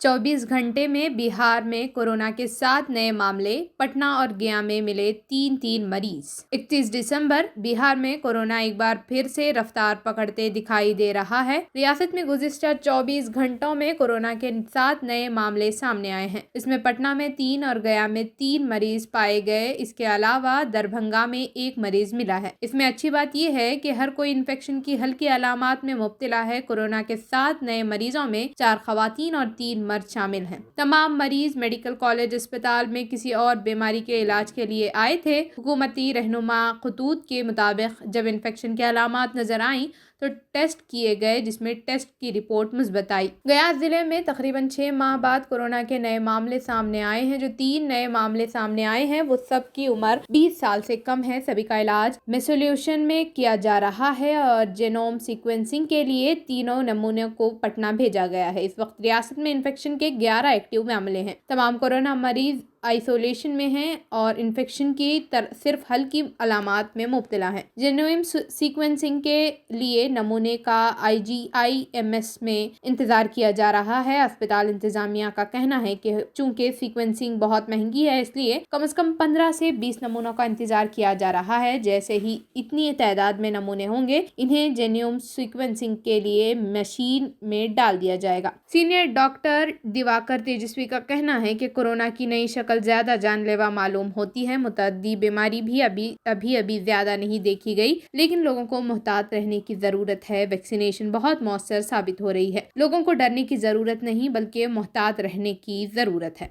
24 घंटे में बिहार में कोरोना के 7 नए मामले, पटना और गया में मिले 3 मरीज। 31 दिसंबर बिहार में कोरोना एक बार फिर से रफ्तार पकड़ते दिखाई दे रहा है। रियासत में गुज़िश्ता 24 घंटों में कोरोना के 7 नए मामले सामने आए हैं। इसमें पटना में 3 और गया में 3 मरीज पाए गए। इसके अलावा दरभंगा में 1 मरीज मिला है। इसमें अच्छी बात यह है कि हर कोई इन्फेक्शन की हल्की अलामात में मुब्तला है। कोरोना के 7 नए मरीजों में 4 खवातीन और 3 मर्द शामिल हैं। तमाम मरीज मेडिकल कॉलेज अस्पताल में किसी और बीमारी के इलाज के लिए आए थे। हुकूमती रहनुमा खतूत के मुताबिक जब इन्फेक्शन के अलामात नजर आई तो टेस्ट किए गए, जिसमें टेस्ट की रिपोर्ट मुस्बत आई। गया जिले में तकरीबन 6 माह बाद कोरोना के नए मामले सामने आए हैं। जो 3 नए मामले सामने आए हैं वो सब की उम्र 20 साल से कम है। सभी का इलाज मेसोल्यूशन में किया जा रहा है और जेनोम सीक्वेंसिंग के लिए तीनों नमूनों को पटना भेजा गया है। इस वक्त रियासत में इन्फेक्शन के 11 एक्टिव मामले हैं। तमाम कोरोना मरीज आइसोलेशन में हैं और इन्फेक्शन की सिर्फ हल्की अलामात में मुब्तला हैं। जेनोम सीक्वेंसिंग के लिए नमूने का IGIMS में इंतजार किया जा रहा है। अस्पताल इंतजामिया का कहना है कि चूंकि सीक्वेंसिंग बहुत महंगी है, इसलिए कम से कम 15 से 20 नमूनों का इंतजार किया जा रहा है। जैसे ही इतनी तादाद में नमूने होंगे, इन्हें जेनोम सीक्वेंसिंग के लिए मशीन में डाल दिया जाएगा। सीनियर डॉक्टर दिवाकर तेजस्वी का कहना है कि कोरोना की नई शक्ल ज्यादा जानलेवा मालूम होती है। मुतअद्दी बीमारी भी अभी ज्यादा नहीं देखी गई, लेकिन लोगों को मुहतात रहने की जरूरत है। वैक्सीनेशन बहुत मौसर साबित हो रही है। लोगों को डरने की जरूरत नहीं, बल्कि मुहतात रहने की जरूरत है।